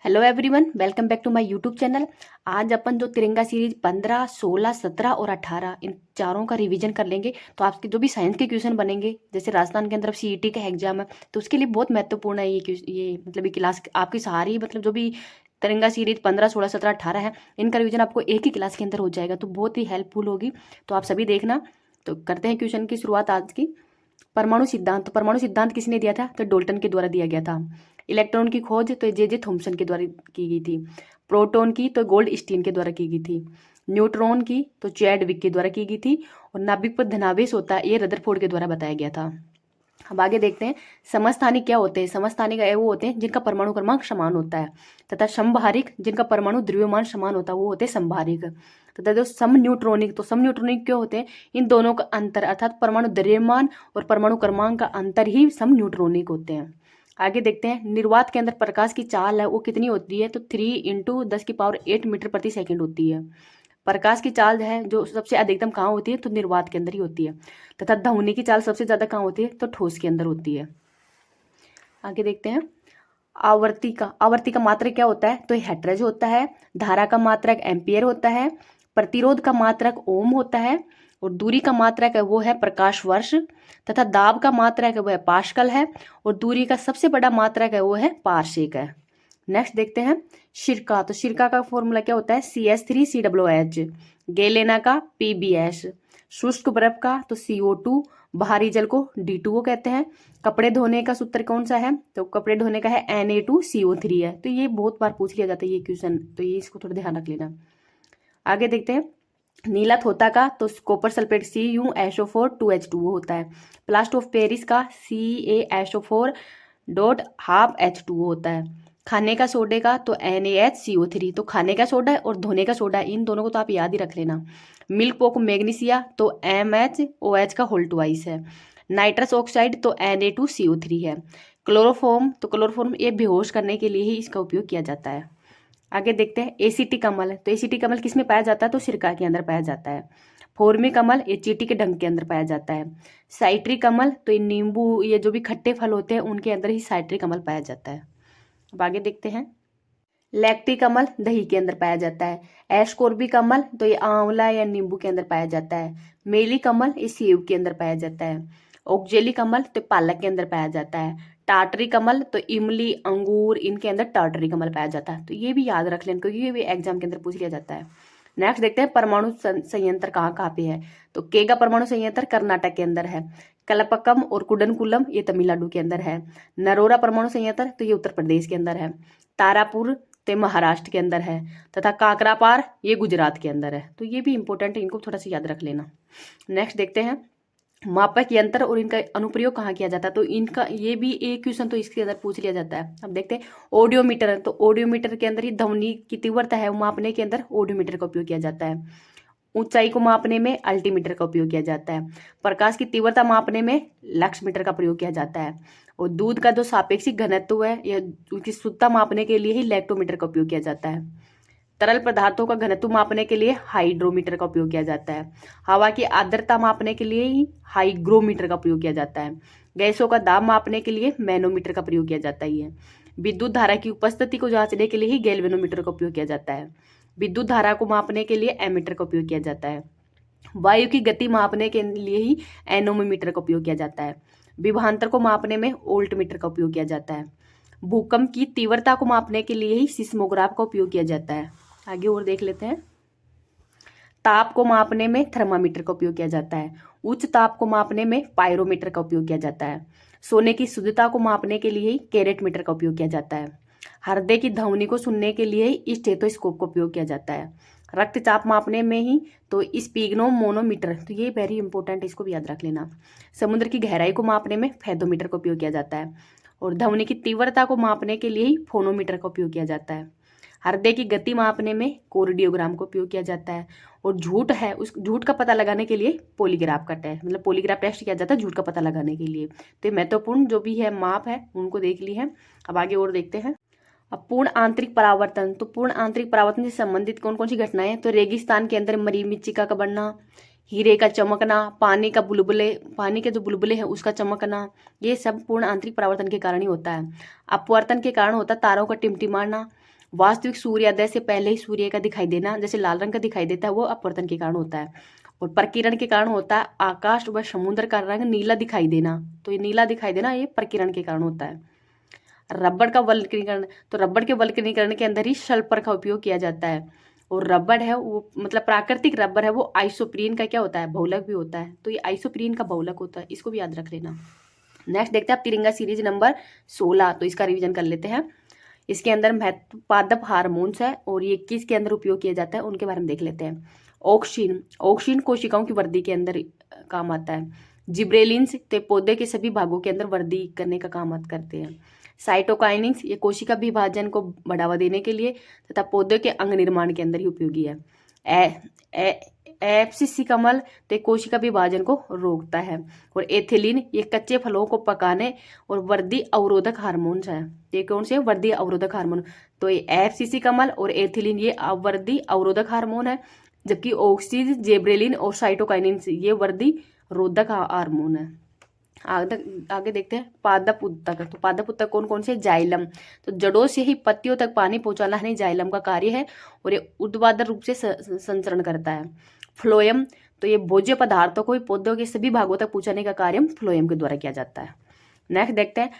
Hello everyone, welcome back to my YouTube channel. आज अपन जो तिरंगा सीरीज 15, 16, 17 और 18 इन चारों का रिवीजन कर लेंगे। तो आपके जो भी साइंस के क्वेश्चन बनेंगे, जैसे राजस्थान के अंदर सीईटी का एग्जाम है, तो उसके लिए बहुत महत्वपूर्ण है ये मतलब ये क्लास आपकी सारी मतलब जो भी तिरंगा सीरीज 15, 16, 17, 18 है, इनका रिवीजन आपको एक ही क्लास के अंदर हो जाएगा, तो बहुत ही हेल्पफुल होगी। तो आप सभी देखना। तो करते हैं क्वेश्चन की शुरुआत आज की। परमाणु सिद्धांत। तो परमाणु सिद्धांत किसने दिया था? तो डोल्टन के द्वारा दिया गया था। इलेक्ट्रॉन की खोज तो जे जे थॉम्सन के द्वारा की गई थी। प्रोटॉन की तो गोल्ड स्टीन के द्वारा की गई थी। न्यूट्रॉन की तो चैडविक के द्वारा की गई थी। और नाभिक पर धनावेश होता है, ये रदरफोर्ड के द्वारा बताया गया था। अब आगे देखते हैं समस्थानिक क्या होते हैं। समस्थानिक वो होते हैं जिनका परमाणु क्रमांक समान होता है, तथा समभारिक जिनका परमाणु द्रव्यमान समान होता है, वो होते हैं समभारिक। तथा जो सम न्यूट्रॉनिक, तो सम न्यूट्रॉनिक क्या होते हैं? इन दोनों का अंतर अर्थात परमाणु द्रव्यमान और परमाणु क्रमांक का अंतर ही सम न्यूट्रॉनिक होते हैं। आगे देखते हैं निर्वात के अंदर प्रकाश की चाल है वो कितनी होती है? तो 3 × 10⁸ मीटर प्रति सेकंड होती है। प्रकाश की चाल है जो सबसे अधिकतम कहाँ होती है? तो निर्वात के अंदर ही होती है। तथा ध्वनि की चाल सबसे ज्यादा कहाँ होती है? तो ठोस के अंदर होती है। आगे देखते हैं आवर्ती का मात्रक क्या होता है? तो हेटरेज होता है। धारा का मात्रक एम्पियर होता है। प्रतिरोध का मात्रक ओम होता है। और दूरी का मात्रक है वो है प्रकाश वर्ष। तथा दाब का मात्रक है वो है पास्कल है। और दूरी का सबसे बड़ा मात्रक है वो है पारसेक है। नेक्स्ट देखते हैं सिरका। तो सिरका का फॉर्मूला क्या होता है? CH3COOH। गेलेना का PbS। शुष्क बर्फ का तो CO2। बाहरी जल को D2O कहते हैं। कपड़े धोने का सूत्र कौन सा है? तो कपड़े धोने का है Na2CO3 है। तो ये बहुत बार पूछ लिया जाता है ये क्वेश्चन, तो ये इसको थोड़ा ध्यान रख लेना। आगे देखते हैं नीला थोता का तो कॉपर सल्फेट CuSO4 2H2O होता है। प्लास्टर ऑफ पेरिस का CaSO4 डॉट हाफ H2O होता है। खाने का सोडे का तो NaHCO3। तो खाने का सोडा और धोने का सोडा, इन दोनों को तो आप याद ही रख लेना। मिल्क पोक मैग्नीशिया तो MHOH का होल ट्वाइस है। नाइट्रस ऑक्साइड तो Na2CO3 है। क्लोरोफॉर्म तो क्लोरोफॉर्म ये बेहोश करने के लिए ही इसका उपयोग किया जाता है। आगे देखते हैं एसिटिक अम्ल। तो एसिटिक अम्ल किसमें पाया जाता है? तो सिरका के अंदर पाया जाता है। फॉर्मिक अम्ल ये चींटी के डंक के अंदर पाया जाता है। साइट्रिक अम्ल तो ये नींबू, ये जो भी खट्टे फल होते हैं उनके अंदर ही साइट्रिक अम्ल पाया जाता है। अब आगे देखते हैं लैक्टिक अम्ल दही के अंदर पाया जाता है। एस्कोर्बिक अम्ल तो ये आंवला या नींबू के अंदर पाया जाता है। मेलिक अम्ल ये सेब के अंदर पाया जाता है। ऑक्जेलिक अम्ल तो पालक के अंदर पाया जाता है। टार्टरिक अम्ल तो इमली, अंगूर, इनके अंदर टार्टरिक अम्ल पाया जाता है। तो ये भी याद रख लेना क्योंकि ये भी एग्जाम के अंदर पूछ लिया जाता है। नेक्स्ट देखते हैं परमाणु संयंत्र कहाँ कहाँ पे है। तो केगा परमाणु संयंत्र कर्नाटक के अंदर है। कलपक्कम और कुडनकुलम ये तमिलनाडु के अंदर है। नरोरा परमाणु संयंत्र तो ये उत्तर प्रदेश के अंदर है। तारापुर तो महाराष्ट्र के अंदर है। तथा काकरापार ये गुजरात के अंदर है। तो ये भी इंपॉर्टेंट है, इनको थोड़ा सा याद रख लेना। नेक्स्ट देखते हैं मापक यंत्र और इनका अनुप्रयोग कहाँ किया जाता है। तो इनका ये भी एक क्वेश्चन तो इसके अंदर पूछ लिया जाता है। अब देखते हैं ऑडियोमीटर। तो ऑडियोमीटर के अंदर ही ध्वनि की तीव्रता है वो मापने के अंदर ऑडियोमीटर का उपयोग किया जाता है। ऊंचाई को मापने में अल्टीमीटर का उपयोग किया जाता है। प्रकाश की तीव्रता मापने में लक्स मीटर का प्रयोग किया जाता है। और दूध का जो सापेक्षिक घनत्व है या उसकी शुद्धता मापने के लिए ही लैक्टोमीटर का उपयोग किया जाता है। तरल पदार्थों का घनत्व मापने के लिए हाइड्रोमीटर का उपयोग किया जाता है। हवा की आर्द्रता मापने के लिए ही हाइग्रोमीटर का प्रयोग किया जाता है। गैसों का दाब मापने के लिए मैनोमीटर का प्रयोग किया जाता है। विद्युत धारा की उपस्थिति को जांचने के लिए ही गैल्वेनोमीटर का उपयोग किया जाता है। विद्युत धारा को मापने के लिए एमीटर का उपयोग किया जाता है। वायु की गति मापने के लिए ही एनोमीटर का उपयोग किया जाता है। विभवांतर को मापने में वोल्टमीटर का उपयोग किया जाता है। भूकंप की तीव्रता को मापने के लिए ही सिस्मोग्राफ का उपयोग किया जाता है। आगे और देख लेते हैं ताप को मापने में थर्मामीटर का उपयोग किया जाता है। उच्च ताप को मापने में पायरोमीटर का उपयोग किया जाता है। सोने की शुद्धता को मापने के लिए ही कैरेटमीटर का उपयोग किया जाता है। हृदय की ध्वनि को सुनने के लिए ही स्टेथोस्कोप का उपयोग किया जाता है। रक्तचाप मापने में ही तो स्पिग्नोमोनोमीटर, तो ये वेरी इंपॉर्टेंट, इसको भी याद रख लेना। समुद्र की गहराई को मापने में फेथोमीटर का उपयोग किया जाता है। और ध्वनि की तीव्रता को मापने के लिए ही फोनोमीटर का उपयोग किया जाता है। हृदय की गति मापने में कोर्डियोग्राम का उपयोग किया जाता है। और झूठ है, उस झूठ का पता लगाने के लिए पॉलीग्राफ का टेस्ट, मतलब पॉलीग्राफ टेस्ट किया जाता है झूठ का पता लगाने के लिए। तो ये महत्वपूर्ण जो भी है माप है उनको देख ली है। अब आगे और देखते हैं। अब पूर्ण आंतरिक परावर्तन। तो पूर्ण आंतरिक परावर्तन से संबंधित कौन कौन सी घटनाएं? तो रेगिस्तान के अंदर मरी मृत्तिका का बनना, हीरे का चमकना, पानी के जो बुलबुले हैं उसका चमकना, ये सब पूर्ण आंतरिक परावर्तन के कारण ही होता है। अपवर्तन के कारण होता है तारों का टिमटिमाना, वास्तविक सूर्योदय से पहले ही सूर्य का दिखाई देना, जैसे लाल रंग का दिखाई देता है, वो अपवर्तन के कारण होता है। और प्रकीर्णन के कारण होता है आकाश व समुद्र का रंग नीला दिखाई देना, तो ये नीला दिखाई देना ये प्रकीर्णन के कारण होता है। रबड़ का वल्कनीकरण, तो रबड़ के वल्कनीकरण के अंदर ही सल्फर का उपयोग किया जाता है। और रबड़ है वो मतलब प्राकृतिक रबड़ है वो आइसोप्रीन का क्या होता है, बहुलक भी होता है, तो ये आइसोप्रीन का बहुलक होता है, इसको भी याद रख लेना। नेक्स्ट देखते हैं आप तिरंगा सीरीज नंबर 16, तो इसका रिवीजन कर लेते हैं। इसके अंदर महत्व पादप हार्मोन्स है और ये किसके अंदर उपयोग किया जाता है उनके बारे में देख लेते हैं। ऑक्सीन, ऑक्सीन कोशिकाओं की वृद्धि के अंदर काम आता है। जिब्रेलिन्स तो पौधे के सभी भागों के अंदर वृद्धि करने का काम करते हैं। साइटोकाइनिन्स ये कोशिका विभाजन को बढ़ावा देने के लिए तथा पौधे के अंग निर्माण के अंदर ही उपयोगी है। एब्सिसिकमल तो कोशिका विभाजन को रोकता है। और एथिलीन ये कच्चे फलों को पकाने और वृद्धि अवरोधक हार्मोन्स है। ये कौन से वृद्धि अवरोधक हार्मोन, तो ये एब्सिसिकमल और एथिलीन ये वृद्धि अवरोधक हार्मोन है, जबकि ऑक्सीज, जेब्रेलिन और साइटोकाइनिन ये वृद्धि रोधक हार्मोन है। आगे देखते हैं पादप उत्तक, तो पादप उत्तक कौन कौन से, जाइलम, तो जड़ों से ही पत्तियों तक पानी पहुंचाना है जाइलम का कार्य है और ये ऊर्ध्वाधर रूप से संचरण करता है। फ्लोएम, तो ये भोज्य पदार्थों को पौधों के सभी भागों तक पहुंचाने का कार्य फ्लोएम के द्वारा किया जाता है। नेक्स्ट देखते हैं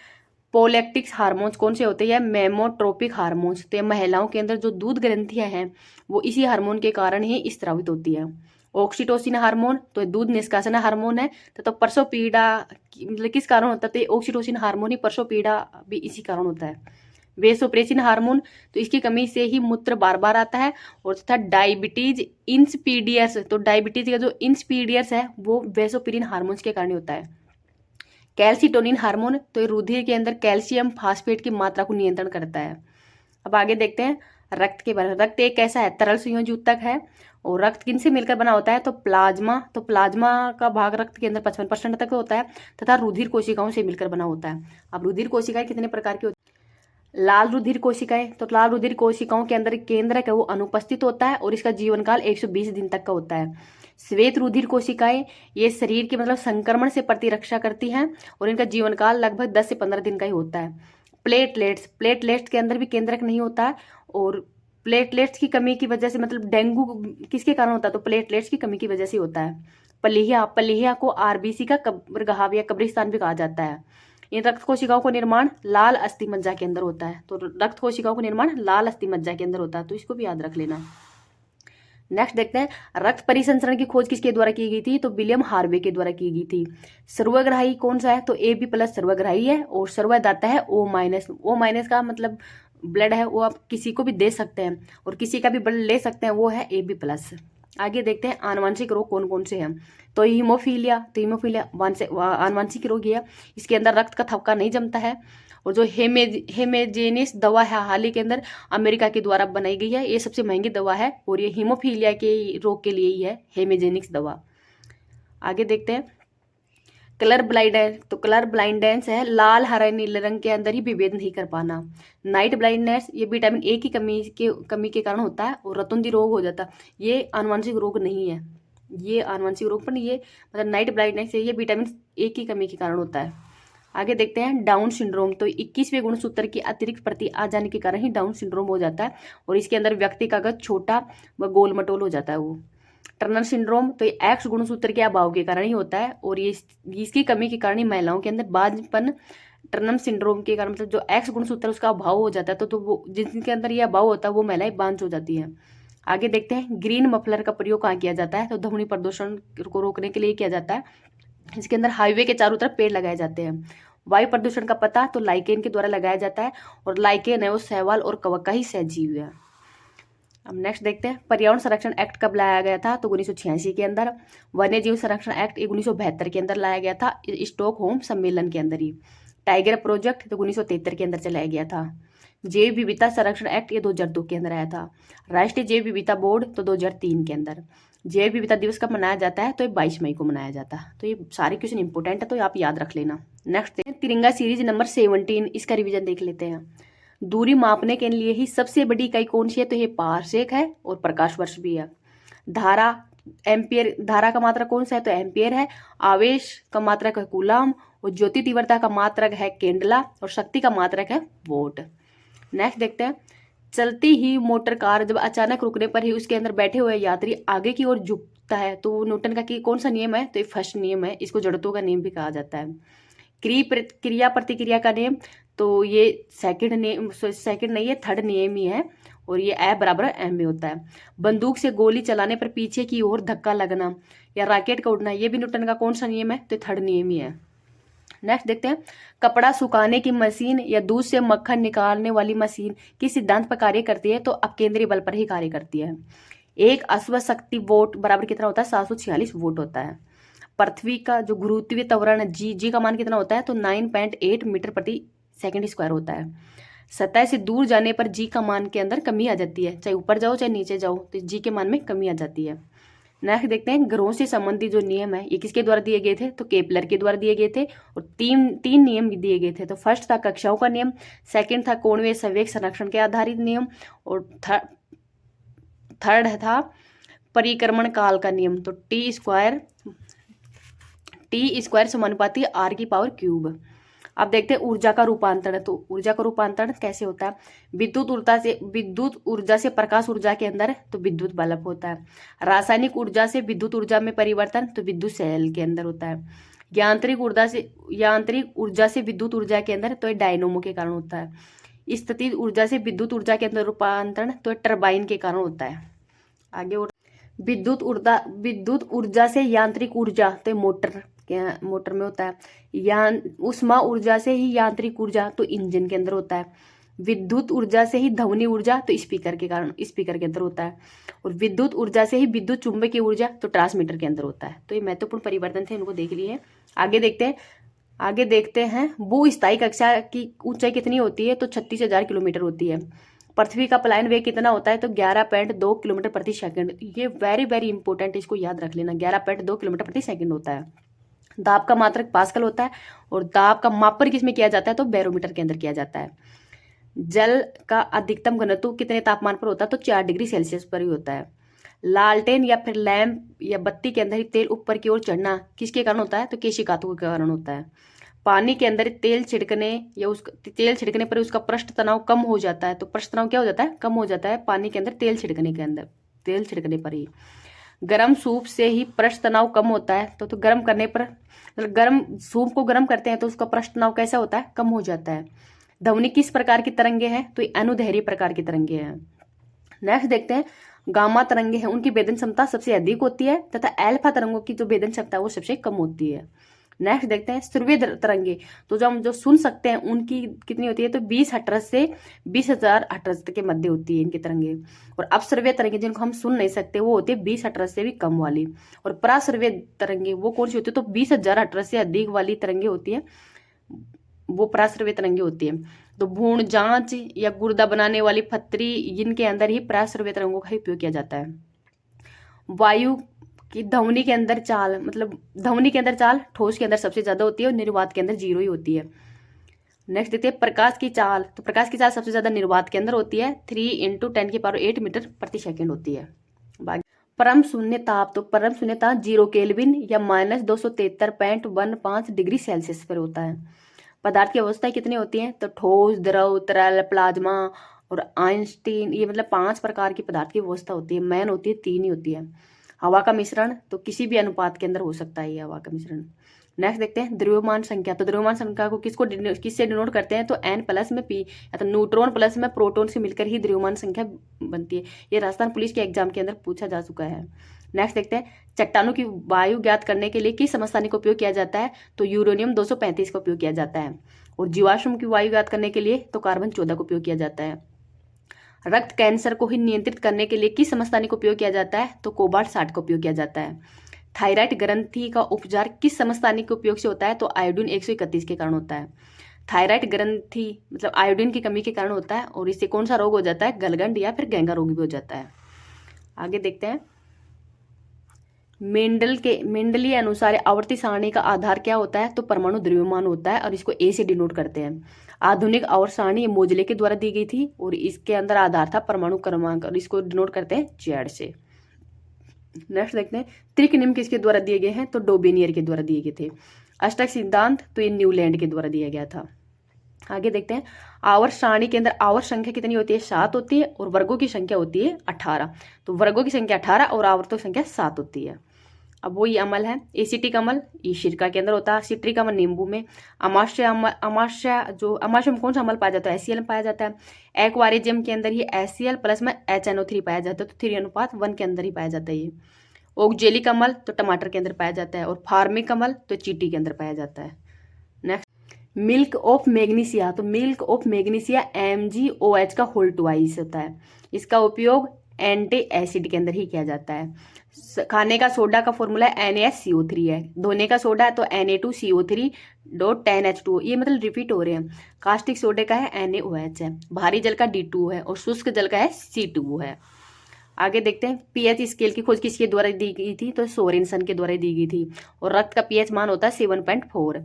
प्रोलैक्टिक हार्मोन्स कौन से होते हैं, मेमोट्रोपिक हार्मोन्स, तो महिलाओं के अंदर जो दूध ग्रंथियां हैं वो इसी हार्मोन के कारण ही स्रावित होती है। ऑक्सीटोसिन हार्मोन, तो दूध निष्कासन हार्मोन है, तो प्रसव पीड़ा मतलब किस कारण होता है, तो ऑक्सीटोसिन हार्मोन ही प्रसव पीड़ा भी इसी कारण होता है। वेसोप्रेसिन हार्मोन, तो इसकी कमी से ही मूत्र बार बार आता है। और तथा डायबिटीज इंस्पीडियस, तो डायबिटीज का जो इंस्पीडियस है वो वेसोप्रिन हार्मोन्स के कारण होता है। कैल्सिटोनिन हार्मोन, तो ये रुधिर के अंदर कैल्शियम फास्फेट की मात्रा को नियंत्रण करता है। अब आगे देखते हैं रक्त के बारे में। रक्त एक कैसा है, तरल संयोजी ऊतक है। और रक्त किन से मिलकर बना होता है, तो प्लाज्मा, तो प्लाज्मा का भाग रक्त के अंदर 55% तक होता है तथा रुधिर कोशिकाओं से मिलकर बना होता है। अब रुधिर कोशिकाएं कितने प्रकार की होती है, लाल रुधिर कोशिकाएं, तो लाल रुधिर कोशिकाओं के अंदर केंद्रक है वो अनुपस्थित होता है और इसका जीवन काल 120 दिन तक का होता है। श्वेत रुधिर कोशिकाएं ये शरीर के मतलब संक्रमण से प्रतिरक्षा करती हैं और इनका जीवन काल लगभग 10 से 15 दिन का ही होता है। प्लेटलेट्स, प्लेटलेट्स के अंदर भी केंद्रक नहीं होता है और प्लेटलेट्स की कमी की वजह से मतलब डेंगू किसके कारण होता है, तो प्लेटलेट्स की कमी की वजह से होता है। पलीहिया, पलीहिया को आरबीसी का कब्रगाह या कब्रिस्तान भी कहा जाता है। इन रक्त कोशिकाओं को निर्माण लाल अस्थि मज्जा के अंदर होता है, तो रक्त कोशिकाओं को निर्माण लाल अस्थि मज्जा के अंदर होता है, तो इसको भी याद रख लेना। नेक्स्ट देखते हैं रक्त परिसंचरण की खोज किसके द्वारा की गई थी, तो विलियम हार्वे के द्वारा की गई थी। सर्वग्राही कौन सा है, तो AB+ सर्वग्राही है और सर्वदाता है O-। O- का मतलब ब्लड है वो आप किसी को भी दे सकते हैं और किसी का भी ब्लड ले सकते हैं, वो है AB+। आगे देखते हैं आनुवंशिक रोग कौन कौन से हैं, तो हीमोफीलिया, तो हीमोफीलिया आनुवंशिक रोग है। इसके अंदर रक्त का थक्का नहीं जमता है। और जो हेमेजेनिस दवा है हाल ही के अंदर अमेरिका के द्वारा बनाई गई है, ये सबसे महंगी दवा है और ये हीमोफीलिया के रोग के लिए ही है हेमेजेनिक्स दवा। आगे देखते हैं कलर ब्लाइंडेंस, तो कलर ब्लाइंडेंस है लाल हरा नीले रंग के अंदर ही विभेद नहीं कर पाना। नाइट ब्लाइंडनेस ये विटामिन ए की कमी के कारण होता है और रतुंधी रोग हो जाता है, ये आनुवंशिक रोग नहीं है, ये आनुवंशिक रोग पर ये मतलब नाइट ब्लाइंडनेस है ये विटामिन ए की कमी के कारण होता है। आगे देखते हैं डाउन सिंड्रोम, तो 21वें गुणसूत्र की अतिरिक्त प्रति आ जाने के कारण ही डाउन सिंड्रोम हो जाता है और इसके अंदर व्यक्ति का कद छोटा व गोल मटोल हो जाता है वो। टर्नर सिंड्रोम, तो ये एक्स गुणसूत्र के अभाव के कारण ही होता है और ये इसकी कमी के कारण ही महिलाओं के अंदर बांझपन, टर्नर सिंड्रोम के कारण मतलब जो एक्स गुणसूत्र उसका अभाव हो जाता है तो वो जिनके अंदर ये अभाव होता है वो महिलाएं बांझ हो जाती हैं। आगे देखते हैं ग्रीन मफलर का प्रयोग कहाँ किया जाता है, तो ध्वनि प्रदूषण को रोकने के लिए किया जाता है। इसके अंदर हाईवे के चारों तरफ पेड़ लगाए जाते हैं। वायु प्रदूषण का पता तो लाइकेन के द्वारा लगाया जाता है और लाइकेन है वो शैवाल और कवक का ही सहजीव है। अब नेक्स्ट देखते हैं पर्यावरण संरक्षण एक्ट कब लाया गया था, तो 1986 के अंदर। वन्य जीव संरक्षण एक्ट 1972 के अंदर लाया गया था, स्टॉकहोम सम्मेलन के अंदर ही। टाइगर प्रोजेक्ट तो 1973 के अंदर चलाया गया था। जैव विविधता संरक्षण एक्ट ये 2002 के अंदर आया था। राष्ट्रीय जैव विविधता बोर्ड तो 2003 के अंदर। जैव विविधता दिवस कब मनाया जाता है, तो ये 22 मई को मनाया जाता है। तो ये सारे क्वेश्चन इंपॉर्टेंट है तो आप याद रख लेना। नेक्स्ट तिरंगा सीरीज नंबर 17, इसका रिवीजन देख लेते हैं। दूरी मापने के लिए ही सबसे बड़ी इकाई कौन सी है, तो ये पारसेक है और प्रकाश वर्ष भी है। धारा एम्पियर, धारा का मात्रक कौन सा है, तो एम्पियर है। आवेश का मात्रक है कूलाम और ज्योति तीव्रता का मात्रक है केंडला और शक्ति का मात्रक है वोट। नेक्स्ट देखते हैं चलती ही मोटर कार जब अचानक रुकने पर ही उसके अंदर बैठे हुए यात्री आगे की ओर झुकता है तो वो न्यूटन का कौन सा नियम है? तो ये फर्स्ट नियम है, इसको जड़त्व का नियम भी कहा जाता है। क्रिया प्रतिक्रिया का नियम, तो ये सेकंड नियम, सेकंड नहीं है, थर्ड नियम ही है, और ये ए बराबर एम में होता है। बंदूक से गोली चलाने पर पीछे की ओर धक्का लगना या रॉकेट का उड़ना, ये भी न्यूटन का कौन सा नियम है? तो थर्ड नियम ही है। नेक्स्ट देखते हैं, कपड़ा सुखाने की मशीन या दूध से मक्खन निकालने वाली मशीन किस सिद्धांत पर कार्य करती है? तो अपकेंद्री बल पर ही कार्य करती है। एक अश्व शक्ति वोट बराबर कितना होता है? 746 वोट होता है। पृथ्वी का जो गुरुत्वीय त्वरण जी का मान कितना होता है? तो 9.8 मीटर प्रति सेकंड स्क्वायर होता है। सतह से दूर जाने पर जी का मान के अंदर कमी आ जाती है, चाहे ऊपर जाओ चाहे नीचे जाओ, तो जी के मान में कमी आ जाती है। नेक्स्ट देखते हैं, ग्रहों से संबंधित जो नियम है ये किसके द्वारा दिए गए थे? तो केपलर के द्वारा दिए गए थे, और तीन नियम दिए गए थे। तो फर्स्ट था कक्षाओं का नियम, सेकंड था कोणीय संवेग संरक्षण के आधारित नियम, और थर्ड था परिक्रमण काल का नियम। तो टी स्क्वायर समानुपाती आर की पावर क्यूब। अब देखते हैं ऊर्जा का रूपांतरण। तो ऊर्जा का रूपांतरण कैसे होता है? विद्युत ऊर्जा से प्रकाश ऊर्जा के अंदर तो विद्युत बल्ब होता है। रासायनिक ऊर्जा से विद्युत ऊर्जा में परिवर्तन तो विद्युत सेल के अंदर होता है। यांत्रिक ऊर्जा से विद्युत ऊर्जा के अंदर तो डायनोमो के कारण होता है। स्थितिज ऊर्जा से विद्युत ऊर्जा के अंदर रूपांतरण तो टरबाइन के कारण होता है। आगे विद्युत ऊर्जा से यांत्रिक ऊर्जा तो मोटर में होता है। उष्मा ऊर्जा से ही यांत्रिक ऊर्जा तो इंजन के अंदर होता है। विद्युत ऊर्जा से ही ध्वनि ऊर्जा तो स्पीकर के अंदर होता है। और विद्युत ऊर्जा से ही विद्युत चुंबकीय ऊर्जा तो ट्रांसमीटर के अंदर होता है। तो ये महत्वपूर्ण परिवर्तन थे, इनको देख लिए। आगे देखते हैं भूस्थायी कक्षा की ऊंचाई कितनी होती है? तो 36,000 किलोमीटर होती है। पृथ्वी का पलायन वेग कितना होता है? तो 11.2 किलोमीटर प्रति सेकंड। ये वेरी वेरी इंपॉर्टेंट, इसको याद रख लेना, 11.2 किलोमीटर प्रति सेकंड होता है। दाब का मात्रक पास्कल होता है, और दाब का मापन किसमें किया जाता है? तो बैरोमीटर के अंदर किया जाता है। जल का अधिकतम घनत्व कितने तापमान पर होता है? तो 4 डिग्री सेल्सियस पर ही होता है। लालटेन या फिर लैंप या बत्ती के अंदर तेल ऊपर की ओर चढ़ना किसके कारण होता है? तो केशिकाओं के कारण होता है। पानी के अंदर तेल छिड़कने पर उसका पृष्ठ तनाव कम हो जाता है। तो पृष्ठ तनाव क्या हो जाता है? कम हो जाता है पानी के अंदर तेल छिड़कने पर ही। गर्म सूप से ही पृष्ठ तनाव कम होता है। तो गर्म करने पर, मतलब गर्म सूप को गर्म करते हैं तो उसका पृष्ठ तनाव कैसा होता है? कम हो जाता है। ध्वनि किस प्रकार की तरंगे हैं? तो ये अनुदैर्घ्य प्रकार की तरंगे हैं। नेक्स्ट देखते हैं, गामा तरंगे हैं, उनकी भेदन क्षमता सबसे अधिक होती है, तथा अल्फा तरंगों की जो भेदन क्षमता है वो सबसे कम होती है। नेक्स्ट देखते हैं श्रव्य तरंगे, तो जो हम जो सुन सकते हैं उनकी कितनी होती है? तो 20 हर्ट्ज से 20,000 हर्ट्ज के मध्य होती है इनकी तरंगे। और अपश्रव्य तरंगे जिनको हम सुन नहीं सकते वो होती है 20 हर्ट्ज से भी कम वाली। और पराश्रव्य तरंगे वो कौन सी होती है? तो 20,000 हर्ट्ज से अधिक वाली तरंगे होती है, वो पराश्रव्य तरंगे होती है। तो भ्रूण जांच या गुर्दा बनाने वाली पथरी, इनके अंदर ही पराश्रव्य तरंगों का उपयोग किया जाता है। वायु की ध्वनि के अंदर चाल, मतलब ध्वनि के अंदर चाल ठोस के अंदर सबसे ज्यादा होती है और निर्वात के अंदर 0 ही होती है। नेक्स्ट देखते हैं प्रकाश की चाल, तो प्रकाश की चाल सबसे ज्यादा निर्वात के अंदर होती है, 3 × 10⁸ मीटर प्रति सेकंड होती है। परम शून्य ताप, तो परम शून्य ताप 0 केल्विन या -273.15 डिग्री सेल्सियस पर होता है। पदार्थ की अवस्थाएं कितनी होती हैं? तो ठोस, द्रव, तरल, प्लाज्मा और आइंस्टीन, ये मतलब 5 प्रकार की पदार्थ की अवस्था होती है। मैन होती है 3 ही होती है। हवा का मिश्रण तो किसी भी अनुपात के अंदर हो सकता है ये हवा का मिश्रण। नेक्स्ट देखते हैं द्रव्यमान संख्या, तो द्रव्यमान संख्या को किससे डिनोट करते हैं? तो n प्लस में p या तो न्यूट्रॉन प्लस में प्रोटॉन से मिलकर ही द्रव्यमान संख्या बनती है। ये राजस्थान पुलिस के एग्जाम के अंदर पूछा जा चुका है। नेक्स्ट देखते हैं चट्टानों की वायु ज्ञात करने के लिए किस समस्थानिक का उपयोग किया जाता है? तो यूरेनियम 235 का उपयोग किया जाता है। और जीवाश्म की वायु ज्ञात करने के लिए तो कार्बन 14 का उपयोग किया जाता है। रक्त कैंसर को ही नियंत्रित करने के लिए किस समस्थानिक का उपयोग किया जाता है? तो कोबाल्ट 60 का उपयोग किया जाता है। थायराइड ग्रंथि का उपचार किस समस्थानिक के उपयोग से होता है? तो आयोडीन 131 के कारण होता है। थायराइड ग्रंथि मतलब आयोडीन की कमी के कारण होता है, और इससे कौन सा रोग हो जाता है? गलगंड या फिर गेंगा रोग भी हो जाता है। आगे देखते हैं, मेंडलीय अनुसार आवर्ती सारणी का आधार क्या होता है? तो परमाणु द्रव्यमान होता है, और इसको ए से डिनोट करते हैं। आधुनिक आवर्त सारणी मोजले के द्वारा दी गई थी, और इसके अंदर आधार था परमाणु क्रमांक, और इसको डिनोट करते हैं जेड से। नेक्स्ट देखते हैं त्रिक नियम किसके द्वारा दिए गए हैं? तो डोबेनियर के द्वारा दिए गए थे। अष्टक सिद्धांत तो ये न्यूलैंड के द्वारा दिया गया था। आगे देखते हैं, आवर्त सारणी के अंदर आवर्त संख्या कितनी होती है? 7 होती है और वर्गों की संख्या होती है 18। तो वर्गों की संख्या 18 और आवर्तों की संख्या 7 होती है। अब वही अमल है, एसिटिक अम्ल ये सिरका के अंदर होता है, सिट्रिक अम्ल नींबू में, अमाशय जो अमाशय में कौन सा अम्ल पाया जाता है? HCl में पाया जाता है। एक्वारियम के अंदर ये HCl प्लस में HNO3 पाया जाता है, तो 3:1 के अंदर ही पाया जाता है ये। ओक्जेलिक अम्ल तो टमाटर के अंदर पाया जाता है, और फार्मिक अम्ल तो चींटी के अंदर पाया जाता है। नेक्स्ट, मिल्क ऑफ मैग्नीशिया, तो मिल्क ऑफ मैग्नीशिया MgOH का होल ट्वाइस होता है। इसका उपयोग एंटी एसिड के अंदर ही किया जाता है। खाने का सोडा का फॉर्मूला NaSCO3 है, धोने का सोडा है तो Na2CO3.10H2, ये मतलब रिपीट हो रहे हैं। कास्टिक सोडे का है NaOH है, भारी जल का D2 है, और शुष्क जल का है C2 है। आगे देखते हैं, पीएच स्केल की खोज किसके द्वारा दी गई थी? तो सोरेनसन के द्वारा दी गई थी। और रक्त का पीएच मान होता है 7.4।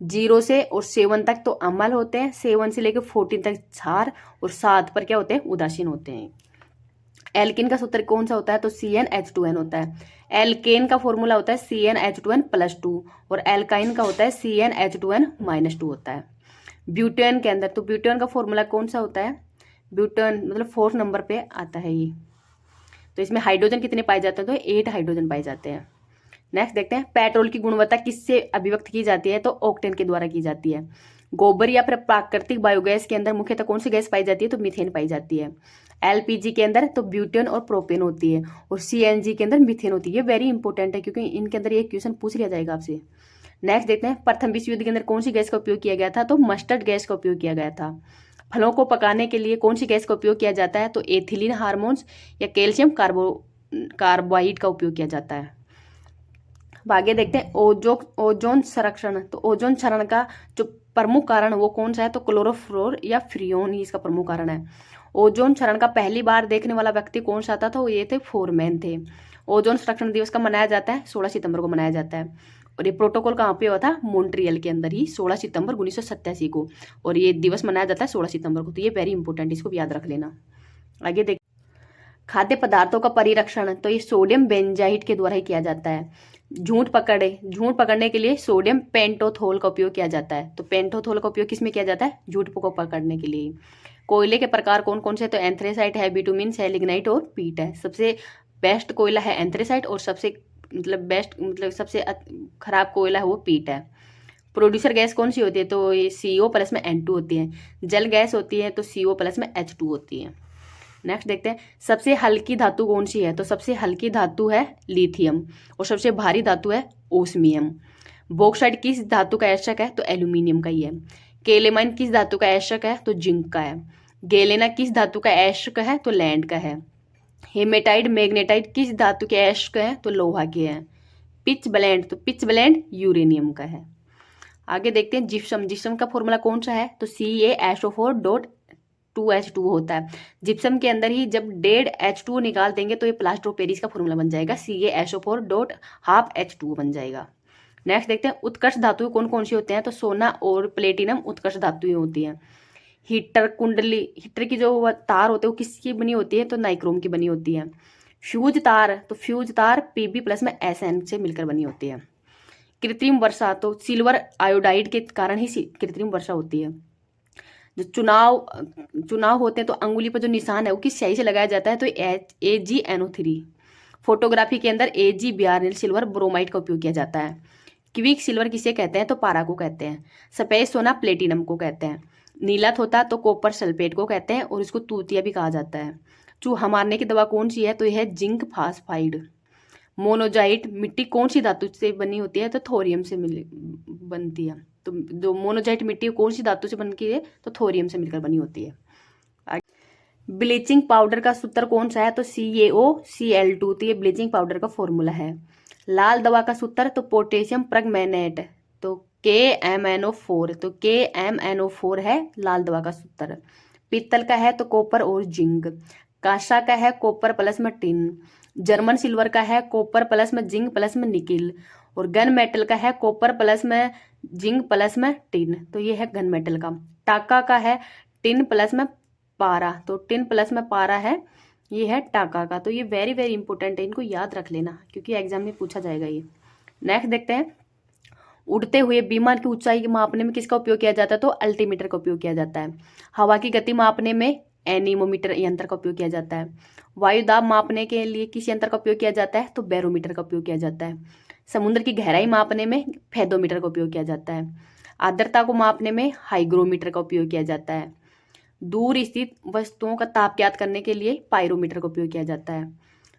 0 से और 7 तक तो अम्ल होते हैं, 7 से लेकर 14 तक क्षार, और 7 पर क्या होते हैं? उदासीन होते हैं। एल्किन का सूत्र कौन सा होता है? तो CnH2n होता है। एल्केन का फॉर्मूला होता है CnH2n+2, और एल्काइन का होता है CnH2n-2 होता है। ब्यूटेन के अंदर, तो ब्यूटेन का फॉर्मूला कौन सा होता है? ब्यूटेन मतलब 4th नंबर पे आता है ये। तो इसमें हाइड्रोजन कितने पाए जाते हैं? तो 8 हाइड्रोजन पाए जाते हैं। नेक्स्ट देखते हैं, पेट्रोल की गुणवत्ता किससे अभिव्यक्त की जाती है? तो ऑक्टेन के द्वारा की जाती है। गोबर या फिर प्राकृतिक बायोगैस के अंदर मुख्यतः कौन सी गैस पाई जाती है? तो मीथेन पाई जाती है। LPG के अंदर तो ब्यूटेन और प्रोपेन होती है, और CNG के अंदर मीथेन होती है। ये वेरी इंपॉर्टेंट है क्योंकि इनके अंदर ये क्वेश्चन पूछ लिया जाएगा आपसे। नेक्स्ट देखते हैं, प्रथम विश्व युद्ध के अंदर कौन सी गैस का उपयोग किया गया था? तो मस्टर्ड गैस का उपयोग किया गया था। फलों को पकाने के लिए कौन सी गैस का उपयोग किया जाता है? तो एथिलीन हार्मोन्स या कैल्शियम कार्बाइड का उपयोग किया जाता है। अब आगे देखते हैं, ओजोन संरक्षण, तो ओजोन क्षरण का जो प्रमुख कारण वो कौन सा है? तो क्लोरोफ्लोर या फ्रियोन ही इसका प्रमुख कारण है। ओजोन क्षरण का पहली बार देखने वाला व्यक्ति कौन सा था? तो ये थे फोरमैन थे। ओजोन संरक्षण दिवस का मनाया जाता है 16 सितंबर को मनाया जाता है, और ये प्रोटोकॉल कहाँ पे हुआ था? मॉन्ट्रियल के अंदर ही 16 सितंबर 1987 को, और ये दिवस मनाया जाता है 16 सितंबर को। तो ये वेरी इंपॉर्टेंट, इसको भी याद रख लेना। आगे देख, खाद्य पदार्थों का परिरक्षण, तो ये सोडियम बेंजाइट के द्वारा ही किया जाता है। झूठ पकड़ने के लिए सोडियम पेंटोथोल का उपयोग किया जाता है। तो पेंटोथोल का उपयोग किसमें किया जाता है? झूठ को पकड़ने के लिए। कोयले के प्रकार कौन कौन से? तो एंथ्रेसाइट है, बिटुमिन्स है, लिग्नाइट और पीट है। सबसे बेस्ट कोयला है एंथ्रेसाइट, और सबसे सबसे खराब कोयला है वो पीट है। प्रोड्यूसर गैस कौन सी होती है? तो ये CO प्लस में N2 होती है। जल गैस होती है तो CO प्लस में H2 होती है। नेक्स्ट देखते हैं, सबसे हल्की धातु कौन सी है? तो सबसे हल्की धातु है लिथियम, और सबसे भारी धातु है ओस्मियम। बॉक्साइट किस धातु का आयस्क है? तो एल्यूमिनियम का ही है। केलेमाइन किस धातु का आयस्क है? तो जिंक का है। गेलेना किस धातु का आयस्क है? तो लैंड का है। हेमेटाइट मैग्नेटाइट किस धातु के आयस्क है? तो लोहा के हैं। पिच ब्लेंड, तो पिच ब्लेंड यूरेनियम का है। आगे देखते हैं, जिप्सम का फॉर्मूला कौन सा है? तो CaSO4.2H2 होता है। जिप्सम के अंदर ही जब डेड H2 निकाल देंगे तो ये प्लास्टर ऑफ पेरिस का फॉर्मूला बन जाएगा, CaSO4.12H2 बन जाएगा। नेक्स्ट देखते हैं, उत्कर्ष धातु कौन कौन सी होते हैं? तो सोना और प्लेटिनम उत्कर्ष धातुएं होती हैं। हीटर की जो तार होते हैं वो किसकी बनी होती है? तो नाइक्रोम की बनी होती है। फ्यूज तार Pb प्लस में SN से मिलकर बनी होती है। कृत्रिम वर्षा, तो सिल्वर आयोडाइड के कारण ही कृत्रिम वर्षा होती है। जो चुनाव होते हैं तो अंगुली पर जो निशान है वो किस स्याही से लगाया जाता है? तो AgNO3। फोटोग्राफी के अंदर Ag सिल्वर ब्रोमाइड का उपयोग किया जाता है। क्विक सिल्वर किसे कहते हैं? तो पारा को कहते हैं। सफेद सोना प्लेटिनम को कहते हैं। नीला थोता तो कॉपर सल्फेट को कहते हैं, और इसको तूतिया भी कहा जाता है। चूहा मारने की दवा कौन सी है? तो यह है जिंक फास्फाइड। मोनोजाइट मिट्टी कौन सी धातु से बनी होती है? तो थोरियम से बनती है। तो जो मोनोजाइट मिट्टी कौन सी धातु से बनती है? तो थोरियम से मिलकर बनी होती है। ब्लीचिंग पाउडर का सूत्र कौन सा है? तो CaOCl2, तो ये ब्लीचिंग पाउडर का फॉर्मूला है। लाल दवा का सूत्र तो पोटेशियम परमैंगनेट, तो KMnO4, तो KMnO4 है लाल दवा का सूत्र। पीतल का है तो कॉपर और जिंक। कांसा का है कॉपर प्लस में टिन। जर्मन सिल्वर का है कॉपर प्लस में जिंक प्लस में निकिल। और गन मेटल का है कॉपर प्लस में जिंक प्लस में टिन, तो ये है गन मेटल का। टाका का है टिन प्लस में पारा, तो टिन प्लस में पारा है, ये है टाका का। तो ये वेरी वेरी इंपॉर्टेंट है, इनको याद रख लेना क्योंकि एग्जाम में पूछा जाएगा ये। नेक्स्ट देखते हैं, उड़ते हुए विमान की ऊंचाई के मापने में किसका उपयोग किया जाता है? तो अल्टीमीटर का उपयोग किया जाता है। हवा की गति मापने में एनीमोमीटर यंत्र का उपयोग किया जाता है। वायु दाब मापने के लिए किस यंत्र का उपयोग किया जाता है? तो बैरोमीटर का उपयोग किया जाता है। समुद्र की गहराई मापने में फेदोमीटर का उपयोग किया जाता है। आर्द्रता को मापने में हाइग्रोमीटर का उपयोग किया जाता है। दूर स्थित वस्तुओं का ताप ज्ञात करने के लिए पायरोमीटर का उपयोग किया जाता है।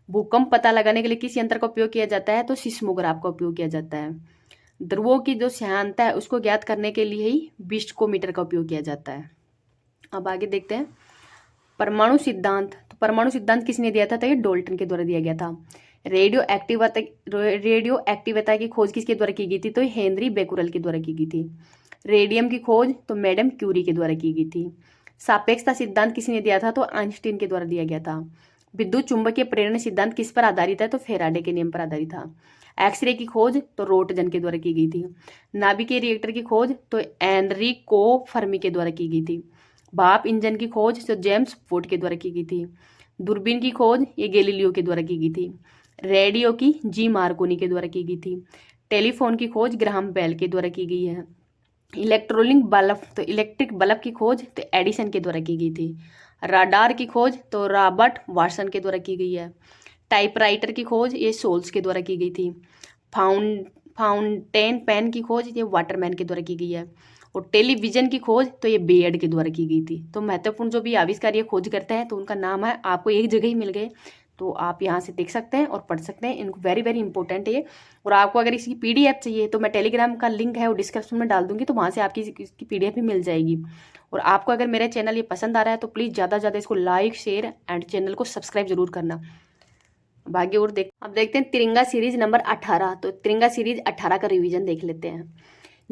भूकंप पता लगाने के लिए किस यंत्र का उपयोग किया जाता है? तो सिस्मोग्राफ का उपयोग किया जाता है। ध्रुवों की जो श्यानता है उसको ज्ञात करने के लिए ही विस्कोमीटर का उपयोग किया जाता है। अब आगे देखते हैं परमाणु सिद्धांत। तो परमाणु सिद्धांत किसने दिया था? तो ये डाल्टन के द्वारा दिया गया था। रेडियो एक्टिवता की खोज किसके द्वारा की गई थी? तो हेनरी बेकुरल के द्वारा की गई थी। रेडियम की खोज तो मैडम क्यूरी के द्वारा की गई थी। सापेक्षता सिद्धांत किसने दिया था? तो आइंस्टीन के द्वारा दिया गया था। विद्युत चुंबकीय प्रेरण सिद्धांत किस पर आधारित है? तो फेराडे के नियम पर आधारित था। एक्सरे की खोज तो रोटजन के द्वारा की गई थी। नाभिकीय रिएक्टर की खोज तो एनरिको फर्मी के द्वारा की गई थी। भाप इंजन की खोज तो जेम्स वोट के द्वारा की गई थी। दूरबीन की खोज ये गैलीलियो के द्वारा की गई थी। रेडियो की जी मार्कोनी के द्वारा की गई थी। टेलीफोन की खोज ग्राहम बेल के द्वारा की गई है। इलेक्ट्रिक बल्ब की खोज तो एडिसन के द्वारा की गई थी। राडार की खोज तो रॉबर्ट वाटसन के द्वारा की गई है। टाइपराइटर की खोज ये सोल्स के द्वारा की गई थी। फाउंटेन पेन की खोज ये वाटरमैन के द्वारा की गई है। और टेलीविजन की खोज तो ये बेयर्ड के द्वारा की गई थी। तो महत्वपूर्ण जो भी आविष्कार ये खोज करते हैं तो उनका नाम है, आपको एक जगह ही मिल गए, तो आप यहाँ से देख सकते हैं और पढ़ सकते हैं। इनको वेरी वेरी इंपॉर्टेंट है ये। और आपको अगर इसकी पीडीएफ चाहिए तो मैं टेलीग्राम का लिंक है वो डिस्क्रिप्शन में डाल दूंगी, तो वहाँ से आपकी इसकी पीडीएफ भी मिल जाएगी। और आपको अगर मेरा चैनल ये पसंद आ रहा है तो प्लीज़ ज़्यादा से ज़्यादा इसको लाइक शेयर एंड चैनल को सब्सक्राइब जरूर करना। भाग्य और अब देखते हैं तिरंगा सीरीज नंबर 18। तो तिरंगा सीरीज 18 का रिवीजन देख लेते हैं।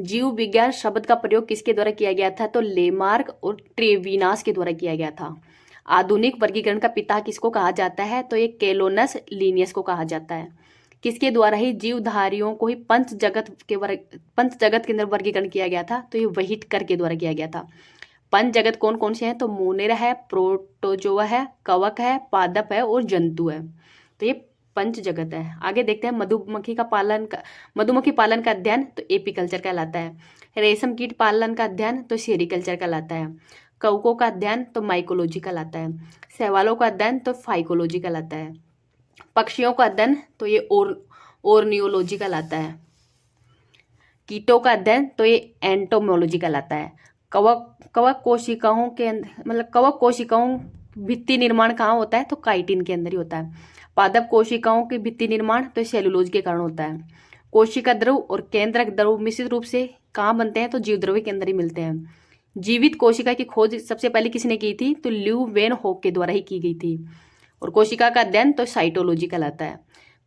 जीव विज्ञान शब्द का प्रयोग किसके द्वारा किया गया था? तो लेमार्क और ट्रेविनास के द्वारा किया गया था। आधुनिक वर्गीकरण का पिता किसको कहा जाता है? तो ये कैलोनस लीनियस को कहा जाता है। किसके द्वारा ही जीवधारियों को ही पंच जगत के अंदर वर्गीकरण किया गया था? तो ये व्हिटकर के द्वारा किया गया था। पंच जगत कौन कौन से हैं? तो मोनेरा है, प्रोटोजोआ है, कवक है, पादप है और जंतु है। तो ये पंच जगत है। आगे देखते हैं मधुमक्खी पालन का अध्ययन तो एपीकल्चर कहलाता है। रेशम कीट पालन का अध्ययन तो सेरिकल्चर कहलाता है। कवकों का अध्ययन तो माइकोलॉजी कहलाता है। शैवालों का अध्ययन तो फाइकोलॉजी कहलाता है। पक्षियों का अध्ययन तो ये ओर्नियोलॉजी कहलाता है। कीटों का अध्ययन तो ये एंटोमोलॉजी कहलाता है। कवक कोशिकाओं भित्ति निर्माण कहाँ होता है? तो काइटिन के अंदर ही होता है। पादप कोशिकाओं के भित्ति निर्माण तो सेलुलोज के कारण होता है। कोशिका द्रव और केंद्रक द्रव मिश्रित रूप से कहाँ बनते हैं? तो जीवद्रव्य के अंदर ही मिलते हैं। जीवित कोशिका की खोज सबसे पहले किसने की थी? तो ल्यू वेन होक के द्वारा ही की गई थी। और कोशिका का अध्ययन तो साइटोलॉजी कहलाता है।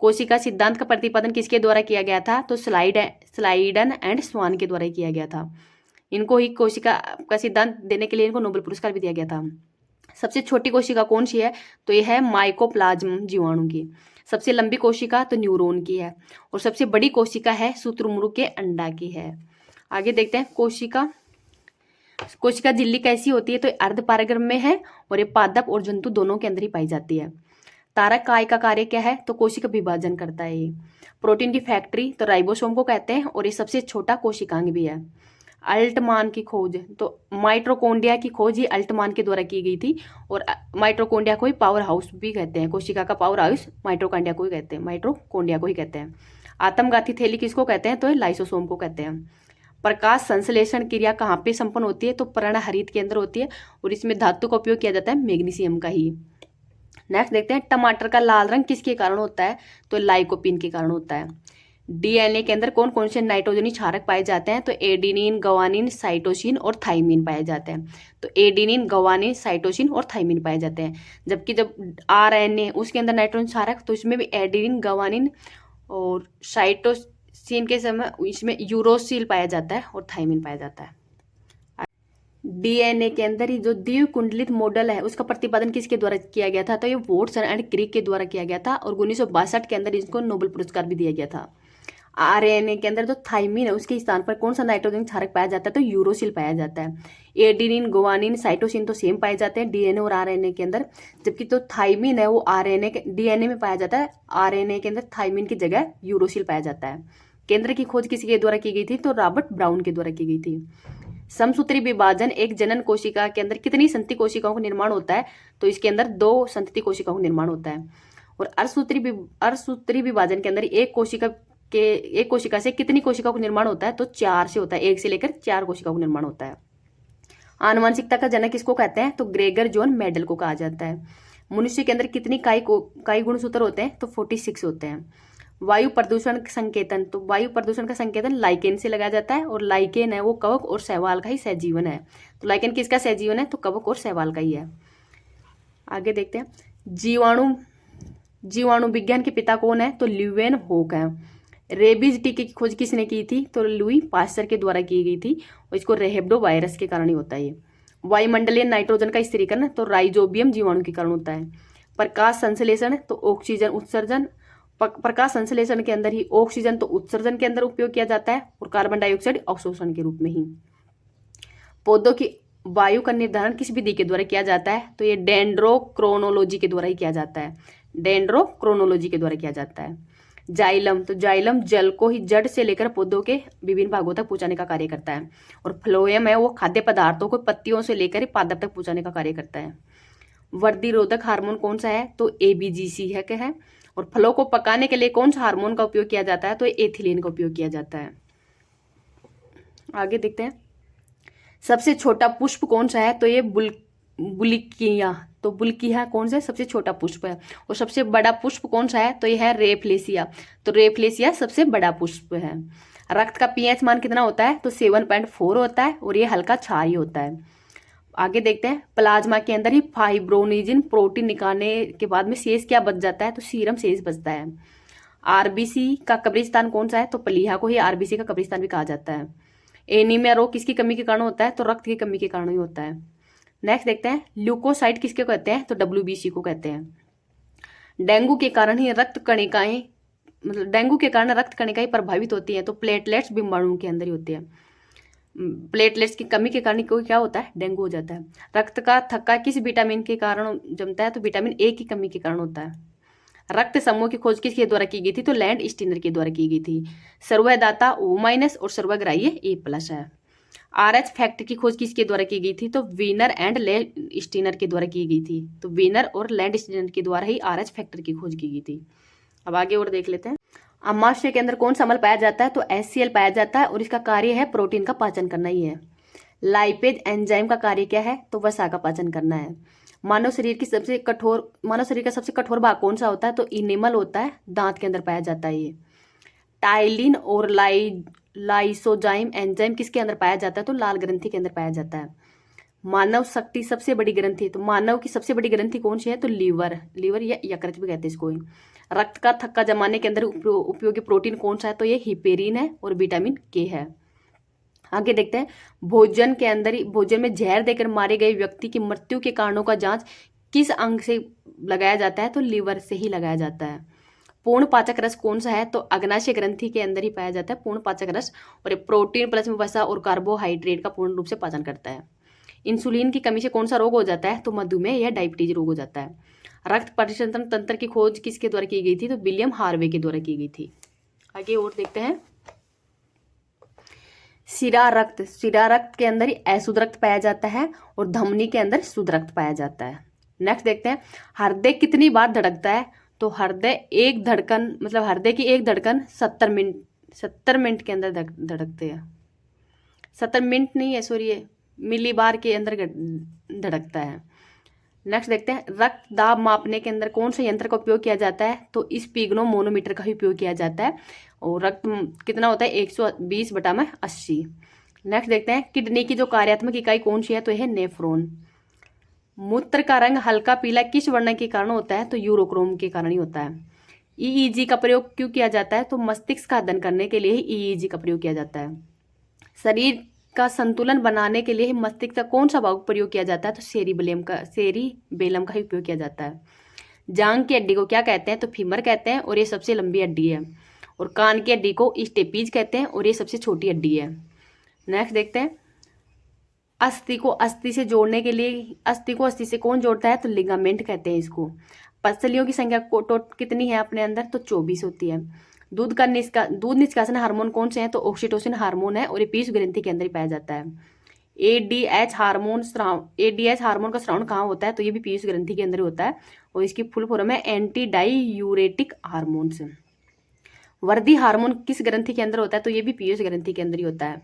कोशिका सिद्धांत का प्रतिपादन किसके द्वारा किया गया था? तो स्लाइडन एंड स्वान के द्वारा ही किया गया था। इनको ही कोशिका का सिद्धांत देने के लिए इनको नोबेल पुरस्कार भी दिया गया था। सबसे छोटी कोशिका कौन सी है? तो यह है माइकोप्लाज्म जीवाणु की। सबसे लंबी कोशिका तो न्यूरॉन की है। और सबसे बड़ी कोशिका है शुतुरमुर्ग के अंडा की है। आगे देखते हैं कोशिका झिल्ली कैसी होती है? तो अर्धपारगर्भ में है और ये पादप और जंतु दोनों के अंदर ही पाई जाती है। तारक काय का कार्य क्या है? तो कोशिका विभाजन करता है ये। प्रोटीन की फैक्ट्री तो राइबोसोम को कहते हैं और ये सबसे छोटा कोशिकांग भी है। अल्टमान की खोज तो माइटोकॉन्ड्रिया की खोज ही अल्टमान के द्वारा की गई थी। और माइटोकॉन्ड्रिया को ही पावर हाउस भी कहते हैं। कोशिका का पावर हाउस माइटोकॉन्ड्रिया को ही कहते हैं, माइटोकॉन्ड्रिया को ही कहते हैं। आत्मघाती थैली किसको कहते हैं? तो लाइसोसोम को कहते हैं। प्रकाश संश्लेषण क्रिया कहाँ पे संपन्न होती है? तो पर्णहरित के अंदर होती है और इसमें धातु का उपयोग किया जाता है मैग्नीशियम का ही। नेक्स्ट देखते हैं टमाटर का लाल रंग किसके कारण होता है? तो लाइकोपिन के कारण होता है। डीएनए के अंदर कौन कौन से नाइट्रोजनी क्षारक पाए जाते हैं? तो एडेनिन, ग्वानिन, साइटोसिन और थाइमिन पाए जाते हैं। तो एडेनिन, ग्वानिन, साइटोसिन और थाइमिन पाए जाते हैं। जबकि जब आरएनए उसके अंदर नाइट्रोजन क्षारक तो इसमें भी एडेनिन, ग्वानिन और साइटोसिन के समय इसमें यूरोसिल पाया जाता है और थाइमिन पाया जाता है। डीएनए के अंदर ही जो द्विकुंडलित मॉडल है उसका प्रतिपादन किसके द्वारा किया गया था? तो ये वॉटसन एंड क्रिक के द्वारा किया गया था और 1962 के अंदर इसको नोबेल पुरस्कार भी दिया गया था। आरएनए के अंदर जो थाइमिन है उसके स्थान पर कौन सा नाइट्रोजन क्षारक पाया जाता है? तो यूरोसिल पाया जाता है। एडेनिन, ग्वानिन, साइटोसिन तो सेम पाए जाते हैं डीएनए और आरएनए के अंदर, जबकि जो थाइमिन है वो आरएनए के डीएनए में पाया जाता है। आरएनए के अंदर थाइमिन की जगह यूरोसिल पाया जाता है। केंद्र की खोज किसके द्वारा की गई थी? तो रॉबर्ट ब्राउन के द्वारा की गई थी। समसूत्री विभाजन, एक जनन कोशिका के अंदर कितनी संतति कोशिकाओं का निर्माण होता है? तो इसके अंदर 2 संतति कोशिकाओं का निर्माण होता है। और अर्धसूत्री विभाजन के अंदर एक कोशिका से कितनी कोशिकाओं का निर्माण होता है? तो 4 से होता है, 1 से लेकर 4 कोशिकाओं का निर्माण होता है। आनुवंशिकता का जनक किसको कहते हैं? तो ग्रेगर जॉन मेंडल को कहा जाता है। मनुष्य के अंदर कितनी काई गुणसूत्र होते हैं? तो 46 होते हैं। वायु प्रदूषण संकेतन, तो वायु प्रदूषण का संकेतन लाइकेन से लगाया जाता है, और लाइकेन है वो कवक और शैवाल का ही सहजीवन है। तो लाइकेन किसका सहजीवन है? तो कवक और शैवाल का ही है। आगे देखते हैं, जीवाणु विज्ञान के पिता कौन है? तो ल्यूवेन होक है। रेबीज टीके की खोज किसने की थी? तो लुई पास्चर के द्वारा की गई थी, और इसको रेहेब्डो वायरस के कारण ही होता है ये। वायुमंडलीय नाइट्रोजन का स्थिरीकरण, तो राइजोबियम जीवाणु के कारण होता है। प्रकाश संश्लेषण, तो ऑक्सीजन उत्सर्जन, प्रकाश संश्लेषण के अंदर ही ऑक्सीजन तो उत्सर्जन के अंदर उपयोग किया जाता है, और कार्बन डाइऑक्साइड अवशोषण के रूप में ही। पौधों की वायु का निर्धारण किस विधि के द्वारा किया जाता है? तो ये डेंड्रोक्रोनोलॉजी के द्वारा ही किया जाता है, डेंड्रोक्रोनोलॉजी के द्वारा किया जाता है। जाइलम, तो जाइलम जल को ही जड़ से लेकर पौधों के विभिन्न भागों तक पहुंचाने का कार्य करता है। और फ्लोएम है वो खाद्य पदार्थों को पत्तियों से लेकर पादप तक पहुंचाने का कार्य करता है। वृद्धिरोधक हार्मोन कौन सा है? तो एबीजीसी है क्या है। और फलों को पकाने के लिए कौन सा हार्मोन का उपयोग किया जाता है? तो एथिलीन का उपयोग किया जाता है। आगे देखते हैं, सबसे छोटा पुष्प कौन सा है? तो ये बुल्किया, तो बुल्किया कौन सा है? सबसे छोटा पुष्प है। और सबसे बड़ा पुष्प कौन सा है? तो यह है रेफ्लेसिया, तो रेफ्लेसिया सबसे बड़ा पुष्प है। रक्त का पीएच मान कितना होता है? तो 7.4 होता है, और ये हल्का क्षारीय होता है। आगे देखते हैं, प्लाज्मा के अंदर ही फाइब्रोनिजिन प्रोटीन निकालने के बाद में शेष क्या बच जाता है? तो सीरम शेष बचता है। आरबीसी का कब्रिस्तान कौन सा है? तो प्लीहा को ही आरबीसी का कब्रिस्तान भी कहा जाता है। एनीमिया रोग किसकी कमी के कारण होता है? तो रक्त की कमी के कारण ही होता है। नेक्स्ट देखते हैं, ल्यूकोसाइट किसके कहते हैं? तो डब्ल्यूबीसी को कहते हैं। डेंगू के कारण ही रक्त कणिकाएं, मतलब डेंगू के कारण रक्त कणिकाएं प्रभावित होती हैं, तो प्लेटलेट्स बीमाणुओं के अंदर ही होती है। प्लेटलेट्स की कमी के कारण कोई क्या होता है? डेंगू हो जाता है। रक्त का थक्का किस विटामिन के कारण जमता है? तो विटामिन ए की कमी के कारण होता है। रक्त समूह की खोज किसके द्वारा की गई थी? तो लैंड स्टीनर के द्वारा की गई थी। सर्वदाता O- और सर्वग्राह्य A+ है। RH फैक्टर की खोज किसके द्वारा की गई थी? तो वीनर एंड लैंड स्टीनर के द्वारा की गई थी। तो वीनर और लैंड स्टीनर के द्वारा ही RH फैक्टर की खोज की गई थी। अब आगे और देख लेते हैं, अमाशय के अंदर कौन सा अम्ल पाया जाता है? तो HCl पाया जाता है, और इसका कार्य है प्रोटीन का पाचन करना ही है। लाइपेज एंजाइम का कार्य क्या है? तो वसा का पाचन करना है। मानव शरीर का सबसे कठोर भाग कौन सा होता है? तो इनेमल होता है, दांत के अंदर पाया जाता है ये। टाइलिन और लाइसोजाइम एंजाइम किसके अंदर पाया जाता है? तो लाल ग्रंथि के अंदर पाया जाता है। मानव शक्ति सबसे बड़ी ग्रंथि, तो मानव की सबसे बड़ी ग्रंथि कौन सी है? तो लीवर या यकृत भी कहते हैं इसको। रक्त का थक्का जमाने के अंदर उपयोगी प्रोटीन कौन सा है? तो ये हिपेरिन है, और विटामिन के है। आगे देखते हैं, भोजन में जहर देकर मारे गए व्यक्ति की मृत्यु के कारणों का जांच किस अंग से लगाया जाता है? तो लीवर से ही लगाया जाता है। पूर्ण पाचक रस कौन सा है? तो अग्नाशय ग्रंथि के अंदर ही पाया जाता है पूर्ण पाचक रस, और ये प्रोटीन प्लस में वसा और कार्बोहाइड्रेट का पूर्ण रूप से पाचन करता है। इंसुलिन की कमी से कौन सा रोग हो जाता है? तो मधुमेह या डायबिटीज रोग हो जाता है। रक्त परिसंचरण तंत्र की खोज किसके द्वारा की गई थी? तो विलियम हार्वे के द्वारा की गई थी। आगे और देखते हैं, शिरा रक्त के अंदर ही अशुद्ध रक्त पाया जाता है, और धमनी के अंदर शुद्ध रक्त पाया जाता है। नेक्स्ट देखते हैं, हृदय कितनी बार धड़कता है? तो हृदय की एक धड़कन 70 मिनट के अंदर धड़कते हैं। 70 मिनट नहीं है, सॉरी, ये मिली बार के अंदर धड़कता है। नेक्स्ट देखते हैं, रक्त दाब मापने के अंदर कौन सा यंत्र का उपयोग किया जाता है? तो स्पिग्नोमोनोमीटर का ही उपयोग किया जाता है, और रक्त कितना होता है? 120/80। नेक्स्ट देखते हैं, किडनी की जो कार्यात्मक इकाई कौन सी है? तो यह नेफ्रॉन। मूत्र का रंग हल्का पीला किस वर्ण के कारण होता है? तो यूरोक्रोम के कारण ही होता है। EEG का प्रयोग क्यों किया जाता है? तो मस्तिष्क का अध्ययन करने के लिए ही EEG का प्रयोग किया जाता है। शरीर का संतुलन बनाने के लिए मस्तिष्क का कौन सा भाग प्रयोग किया जाता है? तो सेरिबेलम का ही उपयोग किया जाता है। जांघ की हड्डी को क्या कहते हैं? तो फीमर कहते हैं, और ये सबसे लंबी हड्डी है। और कान की हड्डी को स्टेपीज कहते हैं, और ये सबसे छोटी हड्डी है। नेक्स्ट देखते हैं, अस्थि को अस्थि से कौन जोड़ता है? तो लिगामेंट कहते हैं इसको। पसलियों की संख्या कितनी है अपने अंदर? तो 24 होती है। दूध निष्कासन हार्मोन कौन से हैं, तो ऑक्सीटोसिन हार्मोन है और ये पीयूष ग्रंथि के अंदर ही पाया जाता है। एडीएच हार्मोन का स्राव कहाँ होता है, तो ये भी पीयूष ग्रंथि के अंदर ही होता है और इसकी फुल फॉर्म है एंटी डाईयूरेटिक हार्मोन्स। वर्दी हार्मोन किस ग्रंथि के अंदर होता है, तो ये भी पीयूष ग्रंथि के अंदर ही होता है।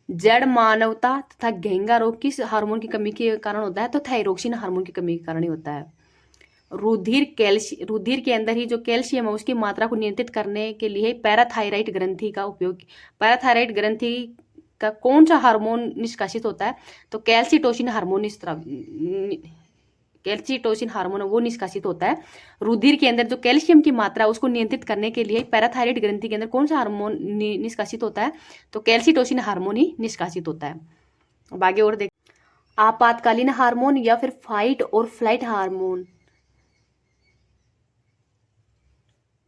जड़ मानवता तथा घेंगा रोग किस हार्मोन की कमी के कारण होता है, तो थायरोक्सिन हार्मोन की कमी के कारण ही होता है। रुधिर के अंदर ही जो कैल्शियम है उसकी मात्रा को नियंत्रित करने के लिए पैराथायराइड ग्रंथि का उपयोग, पैराथायराइड ग्रंथि का कौन सा हार्मोन निष्कासित होता है, तो कैल्सिटोसिन हार्मोन कैल्सिटोसिन हार्मोन वो निष्कासित होता है। रुधिर के अंदर जो कैल्शियम की मात्रा है उसको नियंत्रित करने के लिए पैराथायराइड ग्रंथि के अंदर कौन सा हार्मोन निष्कासित होता है, तो कैल्सिटोसिन हार्मोन ही निष्कासित होता है। अब आगे और देख, आपातकालीन हार्मोन या फिर फाइट और फ्लाइट हार्मोन,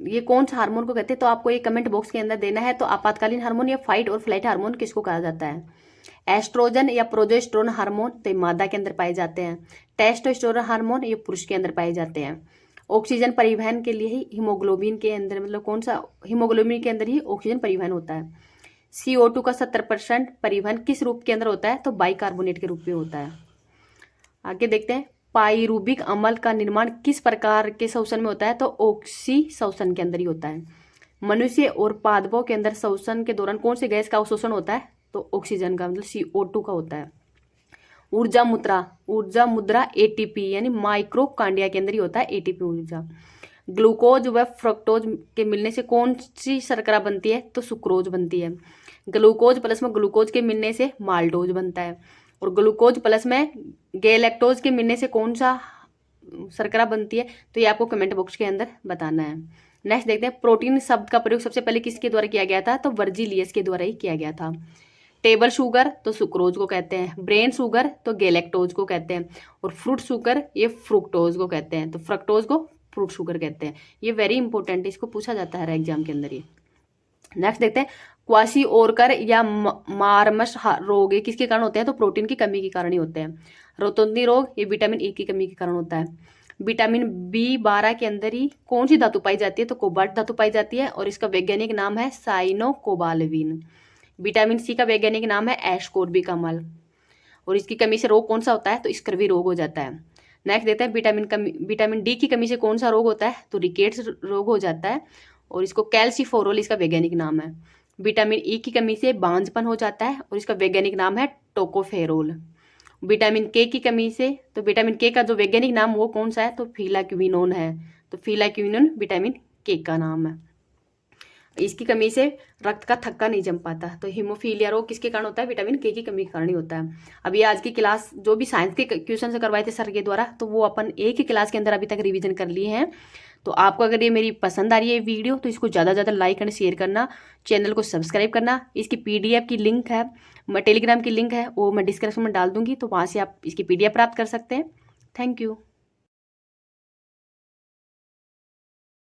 ये कौन सा हार्मोन को कहते हैं, तो आपको ये कमेंट बॉक्स के अंदर देना है। तो आपातकालीन हार्मोन या फाइट और फ्लाइट हार्मोन किसको कहा जाता है। एस्ट्रोजन या प्रोजेस्टेरोन हार्मोन तो ये मादा के अंदर पाए जाते हैं। टेस्टोस्टेरोन हार्मोन ये पुरुष के अंदर पाए जाते हैं। ऑक्सीजन परिवहन के लिए ही हीमोग्लोबिन के अंदर, मतलब कौन सा, हीमोग्लोबिन के अंदर ही ऑक्सीजन परिवहन होता है। CO2 का 70% परिवहन किस रूप के अंदर होता है, तो बाइकार्बोनेट के रूप में होता है। आगे देखते हैं, पाइरूबिक अम्ल का निर्माण किस प्रकार के श्वसन में होता है, तो ऑक्सी श्वसन के अंदर ही होता है। मनुष्य और पादपों के अंदर श्वसन के दौरान कौन से गैस का अवशोषण होता है, तो ऑक्सीजन का, मतलब CO2 का होता है। ऊर्जा मुद्रा ATP यानी माइक्रोकांडिया के अंदर ही होता है ATP ऊर्जा। ग्लूकोज व फ्रक्टोज के मिलने से कौन सी शर्करा बनती है, तो सुक्रोज बनती है। ग्लूकोज प्लस में ग्लूकोज के मिलने से माल्टोज बनता है और ग्लूकोज प्लस में गैलेक्टोज के मिलने से कौन सा शर्करा बनती है, तो ये आपको कमेंट बॉक्स के अंदर बताना है। नेक्स्ट देखते हैं, प्रोटीन शब्द का प्रयोग सबसे पहले किसके द्वारा किया गया था, तो वर्जिलियस के द्वारा ही किया गया था। टेबल शुगर तो सुक्रोज को कहते हैं, ब्रेन शुगर तो गैलेक्टोज को कहते हैं और फ्रूट शुगर ये फ्रुक्टोज को कहते हैं, तो फ्रक्टोज को फ्रूट शुगर कहते हैं। ये वेरी इंपॉर्टेंट है, इसको पूछा जाता है एग्जाम के अंदर ये। नेक्स्ट देखते हैं, क्वासी ओरकर या मार्मस रोग ये किसके कारण होते हैं, तो प्रोटीन की कमी के कारण ही होते हैं। रोतुंदी रोग ये विटामिन ए की कमी के कारण होता है। विटामिन B12 के अंदर ही कौन सी धातु पाई जाती है, तो कोबाल्ट धातु पाई जाती है और इसका वैज्ञानिक नाम है साइनोकोबाल्विन। विटामिन C का वैज्ञानिक नाम है एस्कोर्बिक अम्ल और इसकी कमी से रोग कौन सा होता है, तो स्कर्वी रोग हो जाता है। नेक्स्ट देते हैं, विटामिन D की कमी से कौन सा रोग होता है, तो रिकेट्स रोग हो जाता है और इसको कैल्सिफोरोल इसका वैज्ञानिक नाम है। विटामिन E की कमी से बांझपन हो जाता है और इसका वैज्ञानिक नाम है टोकोफेरोल। विटामिन K की कमी से, तो विटामिन K का जो वैज्ञानिक नाम वो कौन सा है, तो फिलाक्विनोन है, तो फिलाक्विनोन विटामिन K का नाम है। इसकी कमी से रक्त का थक्का नहीं जम पाता, तो हीमोफीलिया रोग किसके कारण होता है, विटामिन K की कमी के कारण ही होता है। अभी आज की क्लास जो भी साइंस के क्वेश्चन से करवाए थे सर के द्वारा, तो वो अपन एक ही क्लास के अंदर अभी तक रिवीजन कर लिए हैं। तो आपको अगर ये मेरी पसंद आ रही है वीडियो, तो इसको ज़्यादा से ज़्यादा लाइक एंड शेयर करना, चैनल को सब्सक्राइब करना। इसकी PDF की लिंक है, टेलीग्राम की लिंक है, वो मैं डिस्क्रिप्शन में डाल दूंगी, तो वहाँ से आप इसकी PDF प्राप्त कर सकते हैं। Thank you.